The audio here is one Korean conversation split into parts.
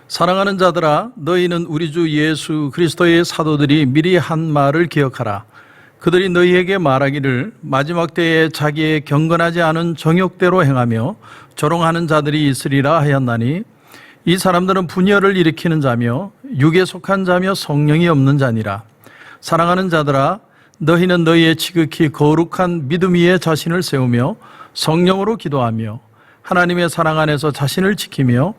사랑하는 자들아, 너희는 우리 주 예수 그리스도의 사도들이 미리 한 말을 기억하라. 그들이 너희에게 말하기를 마지막 때에 자기의 경건하지 않은 정욕대로 행하며 조롱하는 자들이 있으리라 하였나니, 이 사람들은 분열을 일으키는 자며 육에 속한 자며 성령이 없는 자니라. 사랑하는 자들아, 너희는 너희의 지극히 거룩한 믿음 위에 자신을 세우며 성령으로 기도하며 하나님의 사랑 안에서 자신을 지키며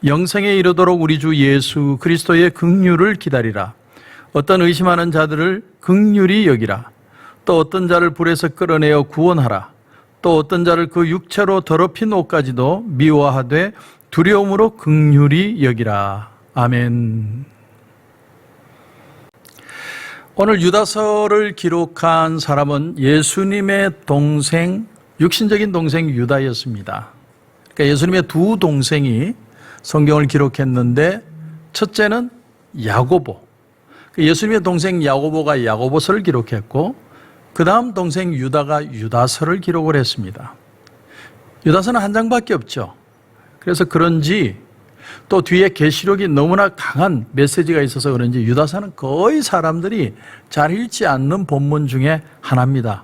영생에 이르도록 우리 주 예수 그리스도의 긍휼을 기다리라. 어떤 의심하는 자들을 긍휼히 여기라. 또 어떤 자를 불에서 끌어내어 구원하라. 또 어떤 자를 그 육체로 더럽힌 옷까지도 미워하되 두려움으로 긍휼히 여기라. 아멘. 오늘 유다서를 기록한 사람은 예수님의 동생, 육신적인 동생 유다였습니다. 그러니까 예수님의 두 동생이 성경을 기록했는데, 첫째는 야고보, 예수님의 동생 야고보가 야고보서를 기록했고, 그 다음 동생 유다가 유다서를 기록을 했습니다. 유다서는 한 장밖에 없죠. 그래서 그런지 또 뒤에 계시록이 너무나 강한 메시지가 있어서 그런지 유다서는 거의 사람들이 잘 읽지 않는 본문 중에 하나입니다.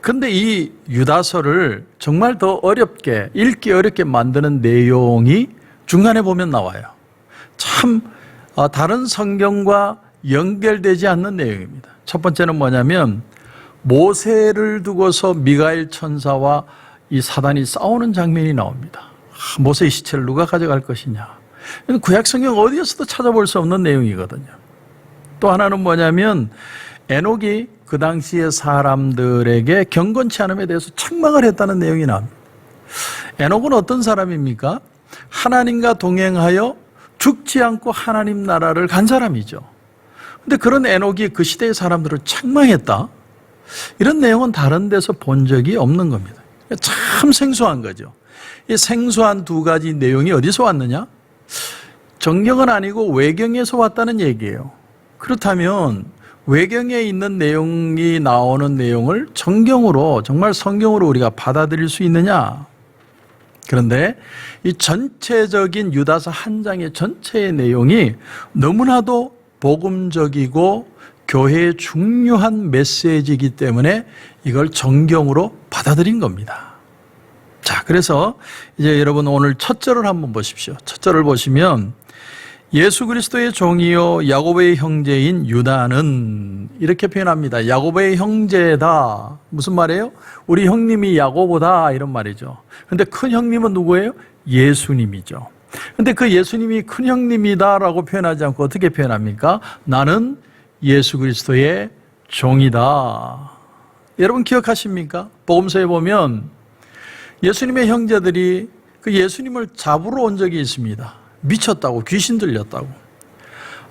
근데 이 유다서를 정말 더 어렵게, 읽기 어렵게 만드는 내용이 중간에 보면 나와요. 참 다른 성경과 연결되지 않는 내용입니다. 첫 번째는 뭐냐면, 모세를 두고서 미가엘 천사와 이 사단이 싸우는 장면이 나옵니다. 모세의 시체를 누가 가져갈 것이냐. 구약 성경 어디에서도 찾아볼 수 없는 내용이거든요. 또 하나는 뭐냐면, 에녹이 그 당시의 사람들에게 경건치 않음에 대해서 책망을 했다는 내용이 나옵니다. 에녹은 어떤 사람입니까? 하나님과 동행하여 죽지 않고 하나님 나라를 간 사람이죠. 근데 그런 에녹이 그 시대의 사람들을 책망했다? 이런 내용은 다른 데서 본 적이 없는 겁니다. 참 생소한 거죠. 이 생소한 두 가지 내용이 어디서 왔느냐? 정경은 아니고 외경에서 왔다는 얘기예요. 그렇다면 외경에 있는 내용이 나오는 내용을 정경으로, 정말 성경으로 우리가 받아들일 수 있느냐? 그런데 이 전체적인 유다서 한 장의 전체의 내용이 너무나도 복음적이고 교회의 중요한 메시지이기 때문에 이걸 정경으로 받아들인 겁니다. 자, 그래서 이제 여러분 오늘 첫 절을 한번 보십시오. 첫 절을 보시면, 예수 그리스도의 종이요 야고보의 형제인 유다는, 이렇게 표현합니다. 야고보의 형제다. 무슨 말이에요? 우리 형님이 야고보다, 이런 말이죠. 근데 큰 형님은 누구예요? 예수님이죠. 근데 그 예수님이 큰 형님이다라고 표현하지 않고 어떻게 표현합니까? 나는 예수 그리스도의 종이다. 여러분 기억하십니까? 복음서에 보면 예수님의 형제들이 그 예수님을 잡으러 온 적이 있습니다. 미쳤다고, 귀신 들렸다고.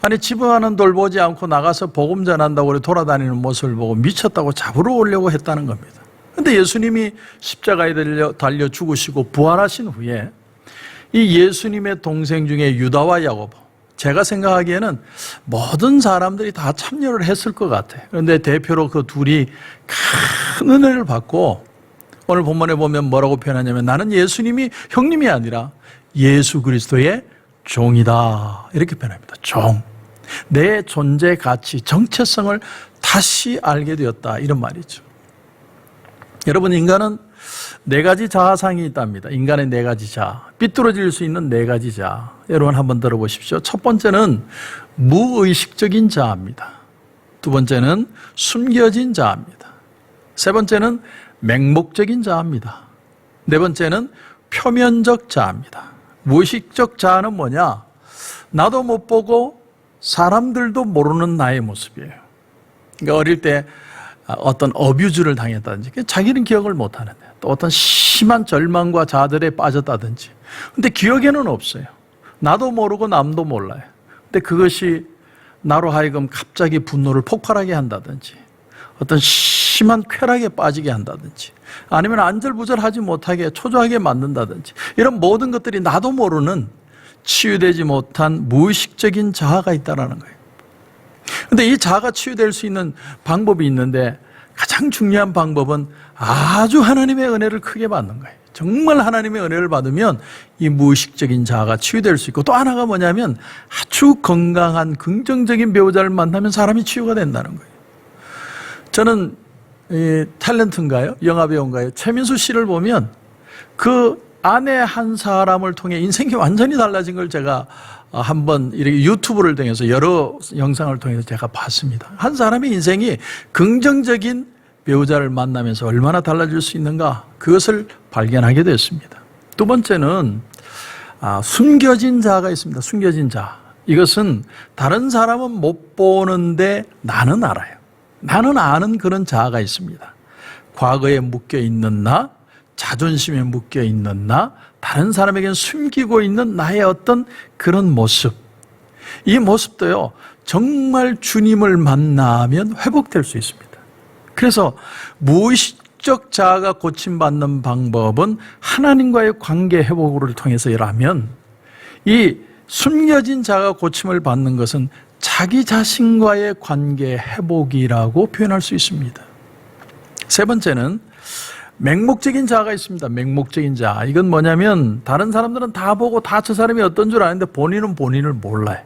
아니, 집안 안은 돌보지 않고 나가서 복음 전한다고 돌아다니는 모습을 보고 미쳤다고 잡으러 오려고 했다는 겁니다. 그런데 예수님이 십자가에 달려 죽으시고 부활하신 후에 이 예수님의 동생 중에 유다와 야고보, 제가 생각하기에는 모든 사람들이 다 참여를 했을 것 같아요. 그런데 대표로 그 둘이 큰 은혜를 받고, 오늘 본문에 보면 뭐라고 표현하냐면, 나는 예수님이 형님이 아니라 예수 그리스도의 종이다, 이렇게 표현합니다. 종. 내 존재 가치, 정체성을 다시 알게 되었다, 이런 말이죠. 여러분, 인간은 네 가지 자아상이 있답니다. 인간의 네 가지 자아, 삐뚤어질 수 있는 네 가지 자아. 여러분 한번 들어보십시오. 첫 번째는 무의식적인 자아입니다. 두 번째는 숨겨진 자아입니다. 세 번째는 맹목적인 자아입니다. 네 번째는 표면적 자아입니다. 무의식적 자아는 뭐냐? 나도 못 보고 사람들도 모르는 나의 모습이에요. 그러니까 어릴 때 어떤 어뷰즈를 당했다든지, 자기는 기억을 못 하는데, 또 어떤 심한 절망과 좌절에 빠졌다든지, 근데 기억에는 없어요. 나도 모르고 남도 몰라요. 근데 그것이 나로 하여금 갑자기 분노를 폭발하게 한다든지, 어떤 심한 쾌락에 빠지게 한다든지, 아니면 안절부절하지 못하게 초조하게 만든다든지, 이런 모든 것들이 나도 모르는 치유되지 못한 무의식적인 자아가 있다는 거예요. 그런데 이 자아가 치유될 수 있는 방법이 있는데, 가장 중요한 방법은 아주 하나님의 은혜를 크게 받는 거예요. 정말 하나님의 은혜를 받으면 이 무의식적인 자아가 치유될 수 있고, 또 하나가 뭐냐면 아주 건강한 긍정적인 배우자를 만나면 사람이 치유가 된다는 거예요. 저는 탤런트인가요? 영화배우인가요? 최민수 씨를 보면 그 아내 한 사람을 통해 인생이 완전히 달라진 걸 제가 한번 이렇게 유튜브를 통해서 여러 영상을 통해서 제가 봤습니다. 한 사람의 인생이 긍정적인 배우자를 만나면서 얼마나 달라질 수 있는가, 그것을 발견하게 됐습니다. 두 번째는 숨겨진 자아가 있습니다. 숨겨진 자아. 이것은 다른 사람은 못 보는데 나는 알아요. 나는 아는 그런 자아가 있습니다. 과거에 묶여있는 나, 자존심에 묶여있는 나, 다른 사람에게는 숨기고 있는 나의 어떤 그런 모습. 이 모습도요, 정말 주님을 만나면 회복될 수 있습니다. 그래서 무의식적 자아가 고침받는 방법은 하나님과의 관계 회복을 통해서라면, 이 숨겨진 자아가 고침을 받는 것은 자기 자신과의 관계 회복이라고 표현할 수 있습니다. 세 번째는 맹목적인 자아가 있습니다. 맹목적인 자아. 이건 뭐냐면 다른 사람들은 다 보고 다 저 사람이 어떤 줄 아는데 본인은 본인을 몰라요.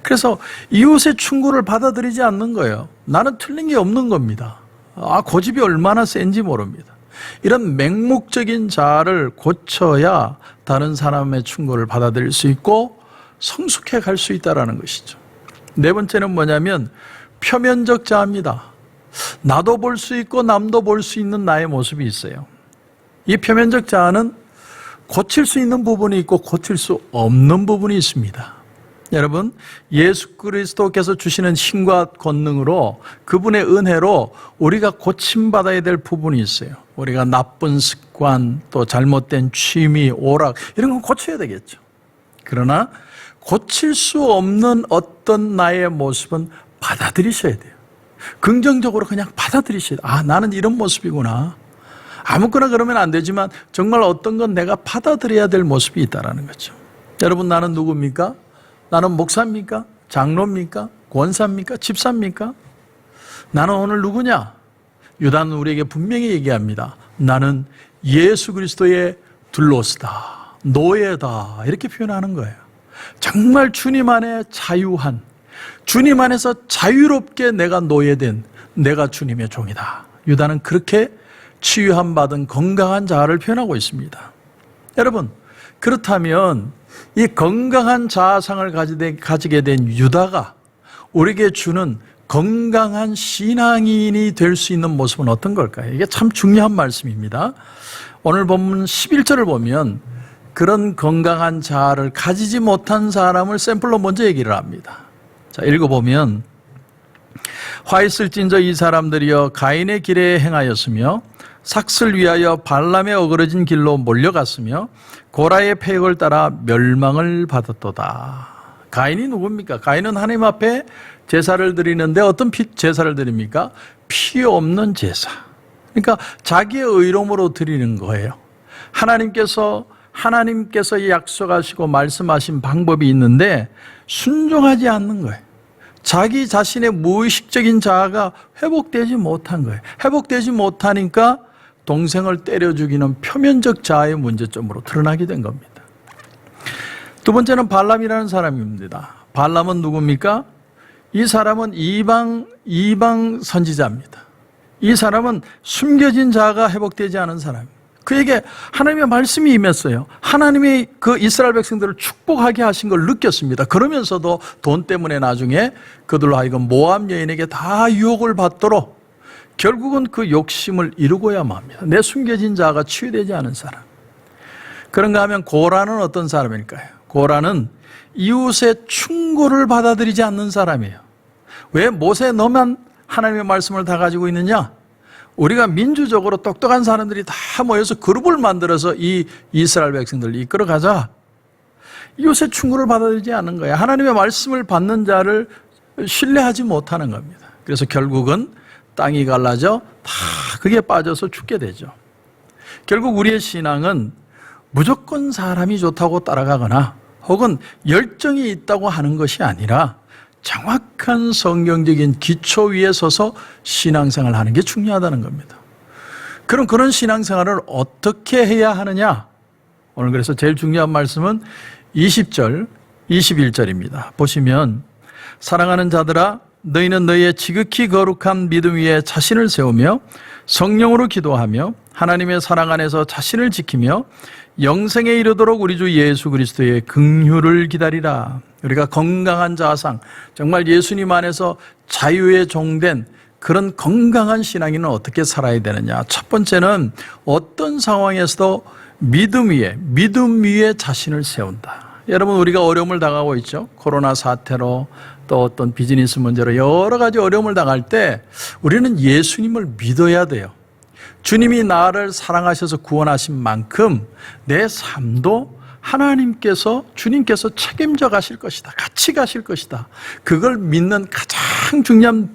그래서 이웃의 충고를 받아들이지 않는 거예요. 나는 틀린 게 없는 겁니다. 고집이 얼마나 센지 모릅니다. 이런 맹목적인 자아를 고쳐야 다른 사람의 충고를 받아들일 수 있고 성숙해 갈 수 있다는 것이죠. 네 번째는 뭐냐면 표면적 자아입니다. 나도 볼 수 있고 남도 볼 수 있는 나의 모습이 있어요. 이 표면적 자아는 고칠 수 있는 부분이 있고 고칠 수 없는 부분이 있습니다. 여러분, 예수 그리스도께서 주시는 힘과 권능으로, 그분의 은혜로 우리가 고침받아야 될 부분이 있어요. 우리가 나쁜 습관, 또 잘못된 취미, 오락, 이런 건 고쳐야 되겠죠. 그러나 고칠 수 없는 어떤 나의 모습은 받아들이셔야 돼요. 긍정적으로 그냥 받아들이셔야 돼요. 나는 이런 모습이구나. 아무거나 그러면 안 되지만 정말 어떤 건 내가 받아들여야 될 모습이 있다는 거죠. 여러분, 나는 누굽니까? 나는 목사입니까? 장로입니까? 권사입니까? 집사입니까? 나는 오늘 누구냐? 유다는 우리에게 분명히 얘기합니다. 나는 예수 그리스도의 둘로스다, 노예다, 이렇게 표현하는 거예요. 정말 주님 안에 자유한, 주님 안에서 자유롭게 내가 노예된, 내가 주님의 종이다. 유다는 그렇게 치유함 받은 건강한 자아를 표현하고 있습니다. 여러분, 그렇다면 이 건강한 자아상을 가지게 된 유다가 우리에게 주는 건강한 신앙인이 될 수 있는 모습은 어떤 걸까요? 이게 참 중요한 말씀입니다. 오늘 본문 11절을 보면 그런 건강한 자아를 가지지 못한 사람을 샘플로 먼저 얘기를 합니다. 자, 읽어보면 화 있을진저 이 사람들이여 가인의 길에 행하였으며 삭슬 위하여 발람의 어그러진 길로 몰려갔으며 고라의 패역을 따라 멸망을 받았도다. 가인이 누굽니까? 가인은 하나님 앞에 제사를 드리는데 어떤 제사를 드립니까? 피 없는 제사. 그러니까 자기의 의로움으로 드리는 거예요. 하나님께서 약속하시고 말씀하신 방법이 있는데 순종하지 않는 거예요. 자기 자신의 무의식적인 자아가 회복되지 못한 거예요. 회복되지 못하니까 동생을 때려 죽이는 표면적 자아의 문제점으로 드러나게 된 겁니다. 두 번째는 발람이라는 사람입니다. 발람은 누굽니까? 이 사람은 이방 선지자입니다. 이 사람은 숨겨진 자아가 회복되지 않은 사람입니다. 그에게 하나님의 말씀이 임했어요. 하나님이 그 이스라엘 백성들을 축복하게 하신 걸 느꼈습니다. 그러면서도 돈 때문에 나중에 그들로 하여금 모압 여인에게 다 유혹을 받도록 결국은 그 욕심을 이루고야만 합니다. 내 숨겨진 자아가 치유되지 않은 사람. 그런가 하면 고라는 어떤 사람일까요? 고라는 이웃의 충고를 받아들이지 않는 사람이에요. 왜 모세 너만 하나님의 말씀을 다 가지고 있느냐? 우리가 민주적으로 똑똑한 사람들이 다 모여서 그룹을 만들어서 이 이스라엘 백성들을 이끌어가자. 이웃의 충고를 받아들이지 않는 거예요. 하나님의 말씀을 받는 자를 신뢰하지 못하는 겁니다. 그래서 결국은 땅이 갈라져 다 그게 빠져서 죽게 되죠. 결국 우리의 신앙은 무조건 사람이 좋다고 따라가거나 혹은 열정이 있다고 하는 것이 아니라 정확한 성경적인 기초 위에 서서 신앙생활을 하는 게 중요하다는 겁니다. 그럼 그런 신앙생활을 어떻게 해야 하느냐? 오늘 그래서 제일 중요한 말씀은 20절, 21절입니다. 보시면 사랑하는 자들아 너희는 너희의 지극히 거룩한 믿음 위에 자신을 세우며 성령으로 기도하며 하나님의 사랑 안에서 자신을 지키며 영생에 이르도록 우리 주 예수 그리스도의 긍휼을 기다리라. 우리가 건강한 자상, 정말 예수님 안에서 자유의 종된 그런 건강한 신앙인은 어떻게 살아야 되느냐? 첫 번째는 어떤 상황에서도 믿음 위에 자신을 세운다. 여러분, 우리가 어려움을 당하고 있죠. 코로나 사태로 또 어떤 비즈니스 문제로 여러 가지 어려움을 당할 때 우리는 예수님을 믿어야 돼요. 주님이 나를 사랑하셔서 구원하신 만큼 내 삶도 주님께서 책임져 가실 것이다. 같이 가실 것이다. 그걸 믿는 가장 중요한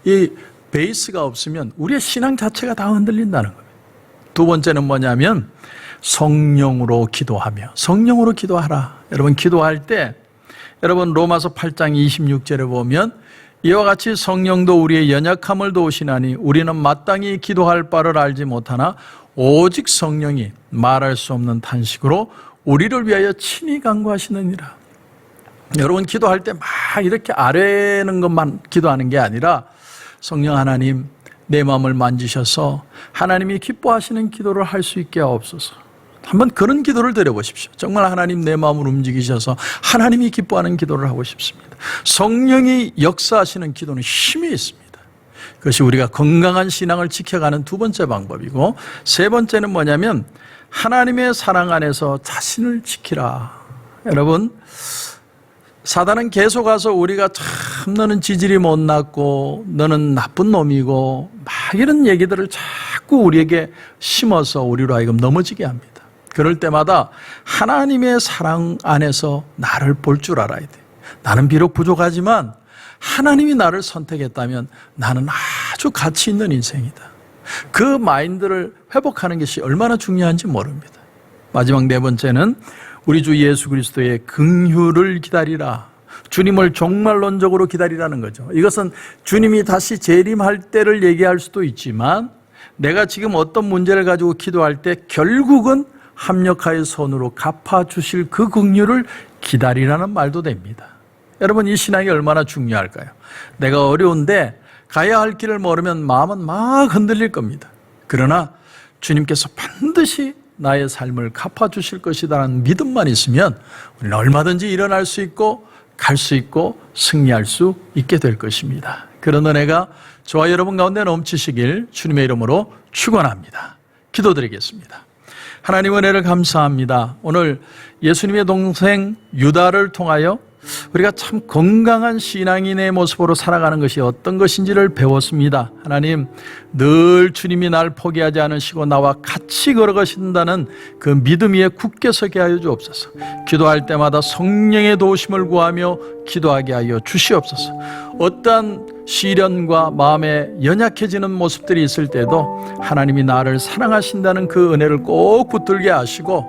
이 베이스가 없으면 우리의 신앙 자체가 다 흔들린다는 거예요. 두 번째는 뭐냐면 성령으로 기도하며, 성령으로 기도하라. 여러분, 기도할 때 여러분 로마서 8장 26절에 보면 이와 같이 성령도 우리의 연약함을 도우시나니 우리는 마땅히 기도할 바를 알지 못하나 오직 성령이 말할 수 없는 탄식으로 우리를 위하여 친히 간구하시느니라. 여러분, 기도할 때 막 이렇게 아뢰는 것만 기도하는 게 아니라 성령 하나님, 내 마음을 만지셔서 하나님이 기뻐하시는 기도를 할 수 있게 하옵소서. 한번 그런 기도를 드려보십시오. 정말 하나님 내 마음을 움직이셔서 하나님이 기뻐하는 기도를 하고 싶습니다. 성령이 역사하시는 기도는 힘이 있습니다. 그것이 우리가 건강한 신앙을 지켜가는 두 번째 방법이고, 세 번째는 뭐냐면 하나님의 사랑 안에서 자신을 지키라. 여러분, 사단은 계속 와서 우리가 참 너는 지질이 못났고 너는 나쁜 놈이고 막 이런 얘기들을 자꾸 우리에게 심어서 우리로 하여금 넘어지게 합니다. 그럴 때마다 하나님의 사랑 안에서 나를 볼 줄 알아야 돼. 나는 비록 부족하지만 하나님이 나를 선택했다면 나는 아주 가치 있는 인생이다. 그 마인드를 회복하는 것이 얼마나 중요한지 모릅니다. 마지막 네 번째는 우리 주 예수 그리스도의 긍휼을 기다리라. 주님을 종말론적으로 기다리라는 거죠. 이것은 주님이 다시 재림할 때를 얘기할 수도 있지만 내가 지금 어떤 문제를 가지고 기도할 때 결국은 합력하여 손으로 갚아주실 그 긍휼을 기다리라는 말도 됩니다. 여러분, 이 신앙이 얼마나 중요할까요? 내가 어려운데 가야 할 길을 모르면 마음은 막 흔들릴 겁니다. 그러나 주님께서 반드시 나의 삶을 갚아주실 것이라는 믿음만 있으면 우리는 얼마든지 일어날 수 있고 갈 수 있고 승리할 수 있게 될 것입니다. 그런 은혜가 저와 여러분 가운데 넘치시길 주님의 이름으로 축원합니다. 기도드리겠습니다. 하나님 은혜를 감사합니다. 오늘 예수님의 동생 유다를 통하여 우리가 참 건강한 신앙인의 모습으로 살아가는 것이 어떤 것인지를 배웠습니다. 하나님, 늘 주님이 날 포기하지 않으시고 나와 같이 걸어가신다는 그 믿음 위에 굳게 서게 하여 주옵소서. 기도할 때마다 성령의 도우심을 구하며 기도하게 하여 주시옵소서. 어떠한 시련과 마음에 연약해지는 모습들이 있을 때도 하나님이 나를 사랑하신다는 그 은혜를 꼭 붙들게 하시고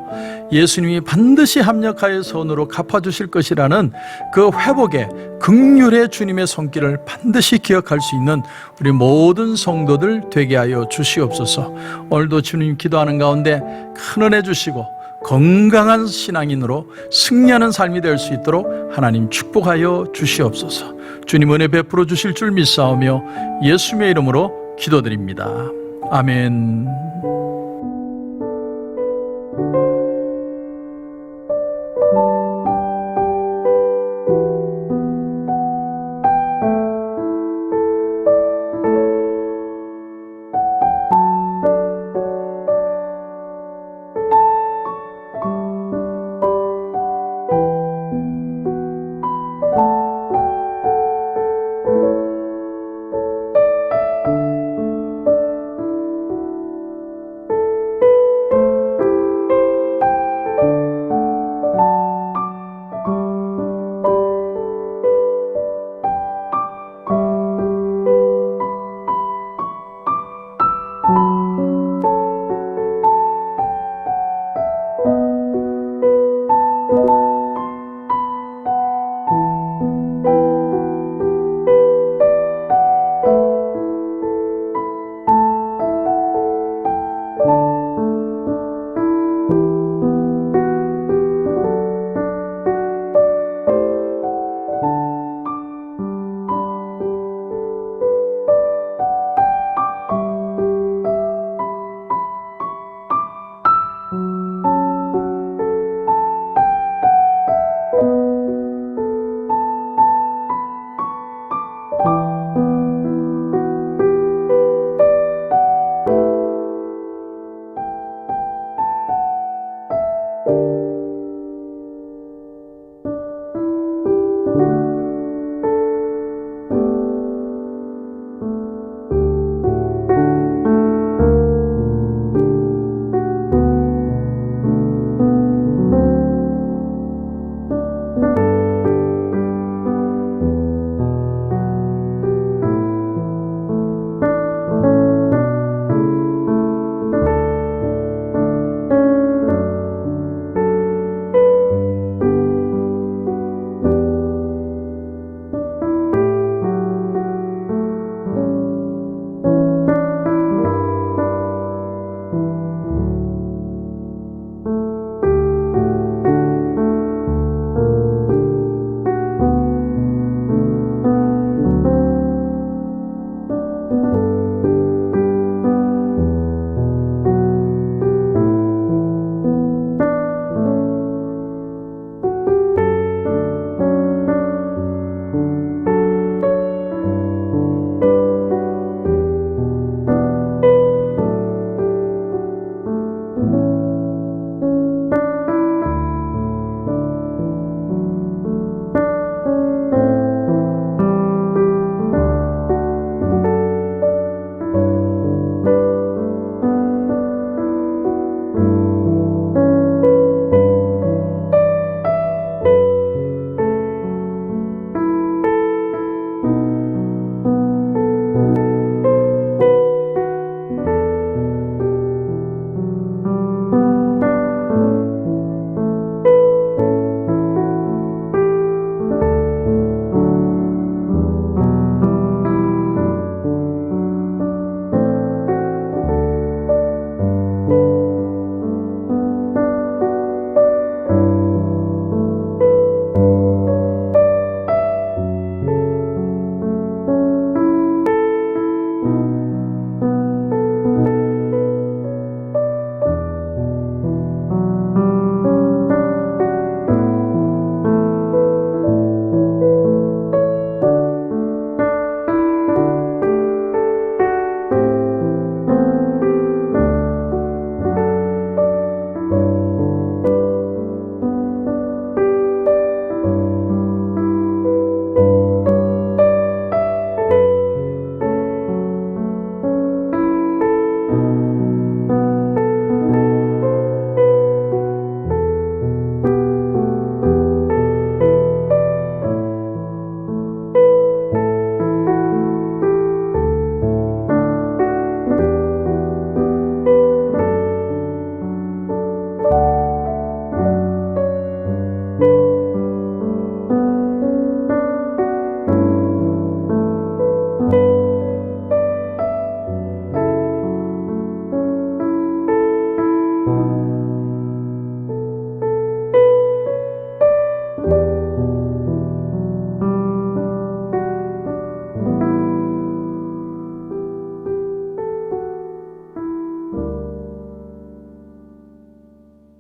예수님이 반드시 합력하여 손으로 갚아주실 것이라는 그 회복의 긍휼의 주님의 손길을 반드시 기억할 수 있는 우리 모든 성도들 되게 하여 주시옵소서. 오늘도 주님 기도하는 가운데 큰 은혜 주시고 건강한 신앙인으로 승리하는 삶이 될 수 있도록 하나님 축복하여 주시옵소서. 주님 은혜 베풀어 주실 줄 믿사오며 예수님의 이름으로 기도드립니다. 아멘.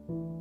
니다